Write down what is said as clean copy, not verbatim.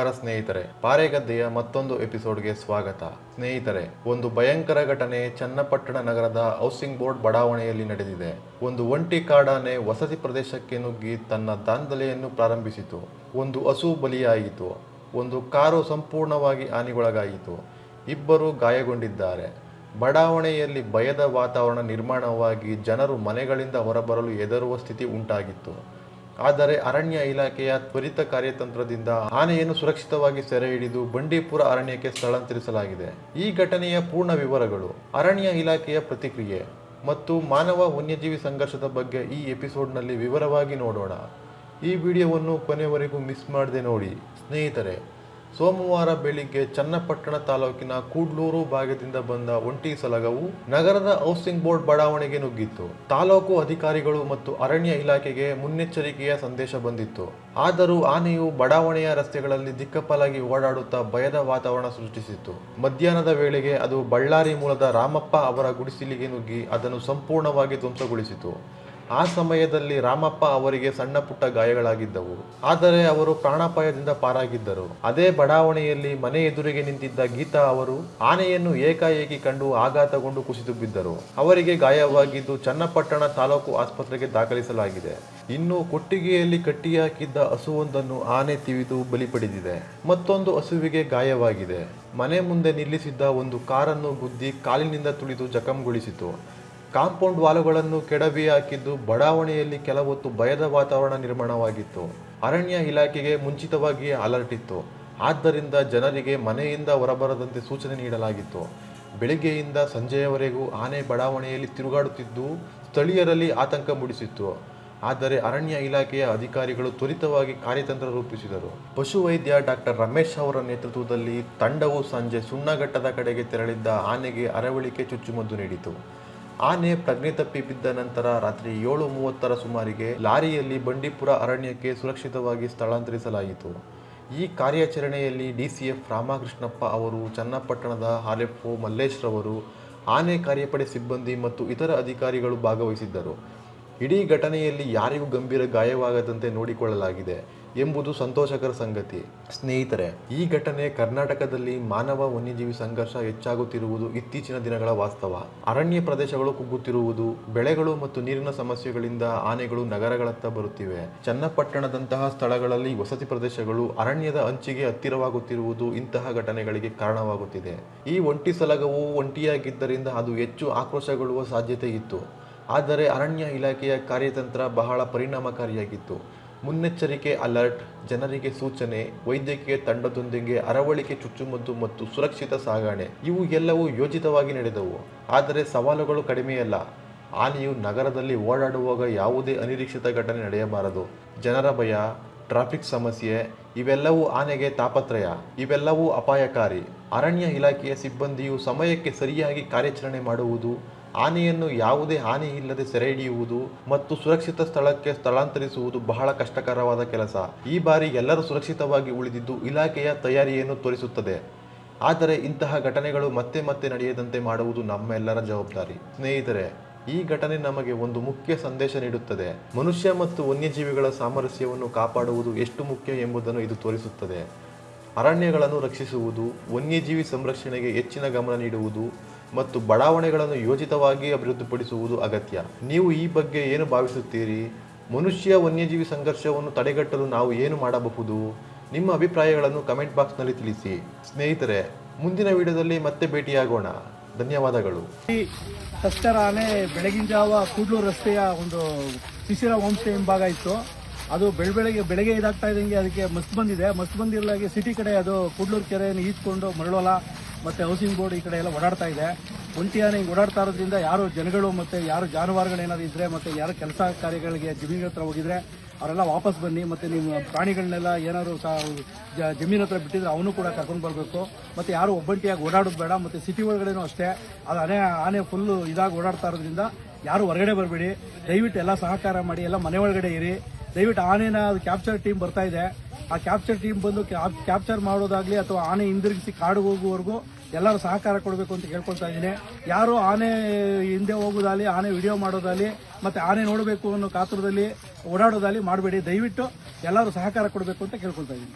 ನಮಸ್ಕಾರ ಸ್ನೇಹಿತರೆ, ಪಾರೆಗದ್ದೆಯ ಮತ್ತೊಂದು ಎಪಿಸೋಡ್ಗೆ ಸ್ವಾಗತ. ಸ್ನೇಹಿತರೆ, ಒಂದು ಭಯಂಕರ ಘಟನೆ ಚನ್ನಪಟ್ಟಣ ನಗರದ ಹೌಸಿಂಗ್ ಬೋರ್ಡ್ ಬಡಾವಣೆಯಲ್ಲಿ ನಡೆದಿದೆ. ಒಂದು ಒಂಟಿ ಕಾಡಾನೆ ವಸತಿ ಪ್ರದೇಶಕ್ಕೆ ನುಗ್ಗಿ ತನ್ನ ದಾಂಧಲೆಯನ್ನು ಪ್ರಾರಂಭಿಸಿತು. ಒಂದು ಹಸು ಬಲಿಯಾಯಿತು. ಒಂದು ಕಾರು ಸಂಪೂರ್ಣವಾಗಿ ಹಾನಿಗೊಳಗಾಯಿತು. ಇಬ್ಬರು ಗಾಯಗೊಂಡಿದ್ದಾರೆ. ಬಡಾವಣೆಯಲ್ಲಿ ಭಯದ ವಾತಾವರಣ ನಿರ್ಮಾಣವಾಗಿ ಜನರು ಮನೆಗಳಿಂದ ಹೊರಬರಲು ಹೆದರುವ ಸ್ಥಿತಿ ಉಂಟಾಗಿತ್ತು. ಆದರೆ ಅರಣ್ಯ ಇಲಾಖೆಯ ತ್ವರಿತ ಕಾರ್ಯತಂತ್ರದಿಂದ ಆನೆಯನ್ನು ಸುರಕ್ಷಿತವಾಗಿ ಸೆರೆ ಹಿಡಿದು ಬಂಡೀಪುರ ಅರಣ್ಯಕ್ಕೆ ಸ್ಥಳಾಂತರಿಸಲಾಗಿದೆ. ಈ ಘಟನೆಯ ಪೂರ್ಣ ವಿವರಗಳು, ಅರಣ್ಯ ಇಲಾಖೆಯ ಪ್ರತಿಕ್ರಿಯೆ ಮತ್ತು ಮಾನವ ವನ್ಯಜೀವಿ ಸಂಘರ್ಷದ ಬಗ್ಗೆ ಈ ಎಪಿಸೋಡ್ನಲ್ಲಿ ವಿವರವಾಗಿ ನೋಡೋಣ. ಈ ವಿಡಿಯೋವನ್ನು ಕೊನೆವರೆಗೂ ಮಿಸ್ ಮಾಡದೆ ನೋಡಿ. ಸ್ನೇಹಿತರೆ, ಸೋಮವಾರ ಬೆಳಿಗ್ಗೆ ಚನ್ನಪಟ್ಟಣ ತಾಲೂಕಿನ ಕೂಡ್ಲೂರು ಭಾಗದಿಂದ ಬಂದ ಒಂಟಿ ಸಲಗವು ನಗರದ ಹೌಸಿಂಗ್ ಬೋರ್ಡ್ ಬಡಾವಣೆಗೆ ನುಗ್ಗಿತ್ತು. ತಾಲೂಕು ಅಧಿಕಾರಿಗಳು ಮತ್ತು ಅರಣ್ಯ ಇಲಾಖೆಗೆ ಮುನ್ನೆಚ್ಚರಿಕೆಯ ಸಂದೇಶ ಬಂದಿತ್ತು. ಆದರೂ ಆನೆಯು ಬಡಾವಣೆಯ ರಸ್ತೆಗಳಲ್ಲಿ ದಿಕ್ಕಪಾಲಾಗಿ ಓಡಾಡುತ್ತಾ ಭಯದ ವಾತಾವರಣ ಸೃಷ್ಟಿಸಿತ್ತು. ಮಧ್ಯಾಹ್ನದ ವೇಳೆಗೆ ಅದು ಬಳ್ಳಾರಿ ಮೂಲದ ರಾಮಪ್ಪ ಅವರ ಗುಡಿಸಲಿಗೆ ನುಗ್ಗಿ ಅದನ್ನು ಸಂಪೂರ್ಣವಾಗಿ ಧ್ವಂಸಗೊಳಿಸಿತು. ಆ ಸಮಯದಲ್ಲಿ ರಾಮಪ್ಪ ಅವರಿಗೆ ಸಣ್ಣ ಪುಟ್ಟ ಗಾಯಗಳಾಗಿದ್ದವು, ಆದರೆ ಅವರು ಪ್ರಾಣಾಪಾಯದಿಂದ ಪಾರಾಗಿದ್ದರು. ಅದೇ ಬಡಾವಣೆಯಲ್ಲಿ ಮನೆ ಎದುರಿಗೆ ನಿಂತಿದ್ದ ಗೀತಾ ಅವರು ಆನೆಯನ್ನು ಏಕಾಏಕಿ ಕಂಡು ಆಘಾತಗೊಂಡು ಕುಸಿದು ಬಿದ್ದರು. ಅವರಿಗೆ ಗಾಯವಾಗಿದ್ದು ಚನ್ನಪಟ್ಟಣ ತಾಲೂಕು ಆಸ್ಪತ್ರೆಗೆ ದಾಖಲಿಸಲಾಗಿದೆ. ಇನ್ನು ಕೊಟ್ಟಿಗೆಯಲ್ಲಿ ಕಟ್ಟಿಹಾಕಿದ್ದ ಹಸುವೊಂದನ್ನು ಆನೆ ತಿವಿದು ಬಲಿ ಪಡೆದಿದೆ. ಮತ್ತೊಂದು ಹಸುವಿಗೆ ಗಾಯವಾಗಿದೆ. ಮನೆ ಮುಂದೆ ನಿಲ್ಲಿಸಿದ್ದ ಒಂದು ಕಾರನ್ನು ಗುದ್ದಿ ಕಾಲಿನಿಂದ ತುಳಿದು ಜಖಂಗೊಳಿಸಿತು. ಕಾಂಪೌಂಡ್ ವಾಲುಗಳನ್ನು ಕೆಡವಿ ಹಾಕಿದ್ದು ಬಡಾವಣೆಯಲ್ಲಿ ಕೆಲವೊತ್ತು ಭಯದ ವಾತಾವರಣ ನಿರ್ಮಾಣವಾಗಿತ್ತು. ಅರಣ್ಯ ಇಲಾಖೆಗೆ ಮುಂಚಿತವಾಗಿಯೇ ಅಲರ್ಟ್ ಇತ್ತು. ಆದ್ದರಿಂದ ಜನರಿಗೆ ಮನೆಯಿಂದ ಹೊರಬರದಂತೆ ಸೂಚನೆ ನೀಡಲಾಗಿತ್ತು. ಬೆಳಿಗ್ಗೆಯಿಂದ ಸಂಜೆಯವರೆಗೂ ಆನೆ ಬಡಾವಣೆಯಲ್ಲಿ ತಿರುಗಾಡುತ್ತಿದ್ದು ಸ್ಥಳೀಯರಲ್ಲಿ ಆತಂಕ ಮೂಡಿಸಿತ್ತು. ಆದರೆ ಅರಣ್ಯ ಇಲಾಖೆಯ ಅಧಿಕಾರಿಗಳು ತ್ವರಿತವಾಗಿ ಕಾರ್ಯತಂತ್ರ ರೂಪಿಸಿದರು. ಪಶುವೈದ್ಯ ಡಾಕ್ಟರ್ ರಮೇಶ್ ಅವರ ನೇತೃತ್ವದಲ್ಲಿ ತಂಡವು ಸಂಜೆ ಸುಣ್ಣಘಟ್ಟದ ಕಡೆಗೆ ತೆರಳಿದ್ದ ಆನೆಗೆ ಅರವಳಿಕೆ ಚುಚ್ಚುಮದ್ದು ನೀಡಿತು. ಆನೆ ಪ್ರಜ್ಞೆ ತಪ್ಪಿ ಬಿದ್ದ ನಂತರ ರಾತ್ರಿ 7:30 ಸುಮಾರಿಗೆ ಲಾರಿಯಲ್ಲಿ ಬಂಡೀಪುರ ಅರಣ್ಯಕ್ಕೆ ಸುರಕ್ಷಿತವಾಗಿ ಸ್ಥಳಾಂತರಿಸಲಾಯಿತು. ಈ ಕಾರ್ಯಾಚರಣೆಯಲ್ಲಿ ಡಿಸಿಎಫ್ ರಾಮಕೃಷ್ಣಪ್ಪ ಅವರು, ಚನ್ನಪಟ್ಟಣದ ಆರ್ಎಫ್ಒ ಮಲ್ಲೇಶ್ ರವರು, ಆನೆ ಕಾರ್ಯಪಡೆ ಸಿಬ್ಬಂದಿ ಮತ್ತು ಇತರ ಅಧಿಕಾರಿಗಳು ಭಾಗವಹಿಸಿದ್ದರು. ಇಡೀ ಘಟನೆಯಲ್ಲಿ ಯಾರಿಗೂ ಗಂಭೀರ ಗಾಯವಾಗದಂತೆ ನೋಡಿಕೊಳ್ಳಲಾಗಿದೆ ಎಂಬುದು ಸಂತೋಷಕರ ಸಂಗತಿ. ಸ್ನೇಹಿತರೆ, ಈ ಘಟನೆ ಕರ್ನಾಟಕದಲ್ಲಿ ಮಾನವ ವನ್ಯಜೀವಿ ಸಂಘರ್ಷ ಹೆಚ್ಚಾಗುತ್ತಿರುವುದು ಇತ್ತೀಚಿನ ದಿನಗಳ ವಾಸ್ತವ. ಅರಣ್ಯ ಪ್ರದೇಶಗಳು ಕುಗ್ಗುತ್ತಿರುವುದು, ಬೆಳೆಗಳು ಮತ್ತು ನೀರಿನ ಸಮಸ್ಯೆಗಳಿಂದ ಆನೆಗಳು ನಗರಗಳತ್ತ ಬರುತ್ತಿವೆ. ಚನ್ನಪಟ್ಟಣದಂತಹ ಸ್ಥಳಗಳಲ್ಲಿ ವಸತಿ ಪ್ರದೇಶಗಳು ಅರಣ್ಯದ ಅಂಚಿಗೆ ಹತ್ತಿರವಾಗುತ್ತಿರುವುದು ಇಂತಹ ಘಟನೆಗಳಿಗೆ ಕಾರಣವಾಗುತ್ತಿದೆ. ಈ ಒಂಟಿ ಸಲಗವು ಒಂಟಿಯಾಗಿದ್ದರಿಂದ ಅದು ಹೆಚ್ಚು ಆಕ್ರೋಶಗೊಳ್ಳುವ ಸಾಧ್ಯತೆ ಇತ್ತು. ಆದರೆ ಅರಣ್ಯ ಇಲಾಖೆಯ ಕಾರ್ಯತಂತ್ರ ಬಹಳ ಪರಿಣಾಮಕಾರಿಯಾಗಿತ್ತು. ಮುನ್ನೆಚ್ಚರಿಕೆ ಅಲರ್ಟ್, ಜನರಿಗೆ ಸೂಚನೆ, ವೈದ್ಯಕೀಯ ತಂಡದೊಂದಿಗೆ ಅರವಳಿಕೆ ಚುಚ್ಚುಮದ್ದು ಮತ್ತು ಸುರಕ್ಷಿತ ಸಾಗಣೆ, ಇವು ಎಲ್ಲವೂ ಯೋಜಿತವಾಗಿ ನಡೆದವು. ಆದರೆ ಸವಾಲುಗಳು ಕಡಿಮೆಯಲ್ಲ. ಆನೆಯು ನಗರದಲ್ಲಿ ಓಡಾಡುವಾಗ ಯಾವುದೇ ಅನಿರೀಕ್ಷಿತ ಘಟನೆ ನಡೆಯಬಾರದು. ಜನರ ಭಯ, ಟ್ರಾಫಿಕ್ ಸಮಸ್ಯೆ, ಇವೆಲ್ಲವೂ ಆನೆಗೆ ತಾಪತ್ರಯ. ಇವೆಲ್ಲವೂ ಅಪಾಯಕಾರಿ. ಅರಣ್ಯ ಇಲಾಖೆಯ ಸಿಬ್ಬಂದಿಯು ಸಮಯಕ್ಕೆ ಸರಿಯಾಗಿ ಕಾರ್ಯಾಚರಣೆ ಮಾಡುವುದು, ಆನೆಯನ್ನು ಯಾವುದೇ ಹಾನಿ ಇಲ್ಲದೆ ಸೆರೆ ಹಿಡಿಯುವುದು ಮತ್ತು ಸುರಕ್ಷಿತ ಸ್ಥಳಕ್ಕೆ ಸ್ಥಳಾಂತರಿಸುವುದು ಬಹಳ ಕಷ್ಟಕರವಾದ ಕೆಲಸ. ಈ ಬಾರಿ ಎಲ್ಲರೂ ಸುರಕ್ಷಿತವಾಗಿ ಉಳಿದಿದ್ದು ಇಲಾಖೆಯ ತಯಾರಿಯನ್ನು ತೋರಿಸುತ್ತದೆ. ಆದರೆ ಇಂತಹ ಘಟನೆಗಳು ಮತ್ತೆ ಮತ್ತೆ ನಡೆಯದಂತೆ ಮಾಡುವುದು ನಮ್ಮೆಲ್ಲರ ಜವಾಬ್ದಾರಿ. ಸ್ನೇಹಿತರೆ, ಈ ಘಟನೆ ನಮಗೆ ಒಂದು ಮುಖ್ಯ ಸಂದೇಶ ನೀಡುತ್ತದೆ. ಮನುಷ್ಯ ಮತ್ತು ವನ್ಯಜೀವಿಗಳ ಸಾಮರಸ್ಯವನ್ನು ಕಾಪಾಡುವುದು ಎಷ್ಟು ಮುಖ್ಯ ಎಂಬುದನ್ನು ಇದು ತೋರಿಸುತ್ತದೆ. ಅರಣ್ಯಗಳನ್ನು ರಕ್ಷಿಸುವುದು, ವನ್ಯಜೀವಿ ಸಂರಕ್ಷಣೆಗೆ ಹೆಚ್ಚಿನ ಗಮನ ನೀಡುವುದು ಮತ್ತು ಬಡಾವಣೆಗಳನ್ನು ಯೋಜಿತವಾಗಿ ಅಭಿವೃದ್ಧಿಪಡಿಸುವುದು ಅಗತ್ಯ. ನೀವು ಈ ಬಗ್ಗೆ ಏನು ಭಾವಿಸುತ್ತೀರಿ? ಮನುಷ್ಯ ವನ್ಯಜೀವಿ ಸಂಘರ್ಷವನ್ನು ತಡೆಗಟ್ಟಲು ನಾವು ಏನು ಮಾಡಬಹುದು? ನಿಮ್ಮ ಅಭಿಪ್ರಾಯಗಳನ್ನು ಕಮೆಂಟ್ ಬಾಕ್ಸ್ನಲ್ಲಿ ತಿಳಿಸಿ. ಸ್ನೇಹಿತರೆ, ಮುಂದಿನ ವಿಡಿಯೋದಲ್ಲಿ ಮತ್ತೆ ಭೇಟಿಯಾಗೋಣ. ಧನ್ಯವಾದಗಳು. ತಸ್ಕರ ಆನೆ ಬೆಳಗಿನ ಜಾವ ಕೂಡ್ಲೂರು ರಸ್ತೆಯ ಒಂದು ಶಿಶಿರ ಹೋಮ್ ಸ್ಟೇ ಹಿಂಭಾಗ ಇತ್ತು. ಅದು ಬೆಳಗ್ಗೆ ಇದಾಗ್ತಾ ಇದ್ದಂಗೆ ಅದಕ್ಕೆ ಮಸ್ತ್ ಬಂದಿದೆ. ಮಸ್ತ್ ಬಂದಿರಲಾಗಿ ಸಿಟಿ ಕಡೆ ಅದು ಕೂಡ್ಲೂರು ಕೆರೆಯನ್ನು ಈಜ್ಕೊಂಡು ಮರಳೋಲ ಮತ್ತು ಹೌಸಿಂಗ್ ಬೋರ್ಡ್ ಈ ಕಡೆ ಎಲ್ಲ ಓಡಾಡ್ತಾ ಇದೆ. ಒಂಟಿ ಆನೆ ಹಿಂಗೆ ಓಡಾಡ್ತಾ ಇರೋದ್ರಿಂದ ಯಾರು ಜನಗಳು ಮತ್ತು ಯಾರು ಜಾನುವಾರುಗಳು ಏನಾದ್ರು ಇದ್ದರೆ ಮತ್ತು ಯಾರು ಕೆಲಸ ಕಾರ್ಯಗಳಿಗೆ ಜಮೀನಿನ ಹತ್ರ ಹೋಗಿದ್ರೆ ಅವರೆಲ್ಲ ವಾಪಸ್ ಬನ್ನಿ. ಮತ್ತು ನಿಮ್ಮ ಪ್ರಾಣಿಗಳನ್ನೆಲ್ಲ ಏನಾದ್ರು ಜಮೀನು ಹತ್ರ ಬಿಟ್ಟಿದ್ರೆ ಅವನು ಕೂಡ ಕರ್ಕೊಂಡು ಬರಬೇಕು. ಮತ್ತು ಯಾರು ಒಬ್ಬಂಟಿಯಾಗಿ ಓಡಾಡೋದು ಬೇಡ. ಮತ್ತು ಸಿಟಿ ಒಳಗಡೆನೂ ಅಷ್ಟೇ, ಅದು ಆನೆ ಫುಲ್ಲು ಇದಾಗಿ ಓಡಾಡ್ತಾ ಇರೋದ್ರಿಂದ ಯಾರು ಹೊರಗಡೆ ಬರಬೇಡಿ. ದಯವಿಟ್ಟು ಎಲ್ಲ ಸಹಕಾರ ಮಾಡಿ, ಎಲ್ಲ ಮನೆ ಒಳಗಡೆ ಇರಿ. ದಯವಿಟ್ಟು ಆನೆನ ಕ್ಯಾಪ್ಚರ್ ಟೀಮ್ ಬರ್ತಾ ಇದೆ. ಆ ಕ್ಯಾಪ್ಚರ್ ಟೀಮ್ ಬಂದು ಕ್ಯಾಪ್ಚರ್ ಮಾಡೋದಾಗ್ಲಿ ಅಥವಾ ಆನೆ ಹಿಂದಿರುಗಿಸಿ ಕಾಡು ಹೋಗುವವರೆಗೂ ಎಲ್ಲರೂ ಸಹಕಾರ ಕೊಡಬೇಕು ಅಂತ ಕೇಳ್ಕೊಳ್ತಾ ಇದ್ದೀನಿ. ಯಾರು ಆನೆ ಹಿಂದೆ ಹೋಗೋದಾಗಲಿ, ಆನೆ ವಿಡಿಯೋ ಮಾಡೋದಾಗಲಿ ಮತ್ತು ಆನೆ ನೋಡಬೇಕು ಅನ್ನೋ ಕಾತುರದಲ್ಲಿ ಓಡಾಡೋದಾಗಲಿ ಮಾಡಬೇಡಿ. ದಯವಿಟ್ಟು ಎಲ್ಲರೂ ಸಹಕಾರ ಕೊಡಬೇಕು ಅಂತ ಕೇಳ್ಕೊಳ್ತಾ ಇದ್ದೀನಿ.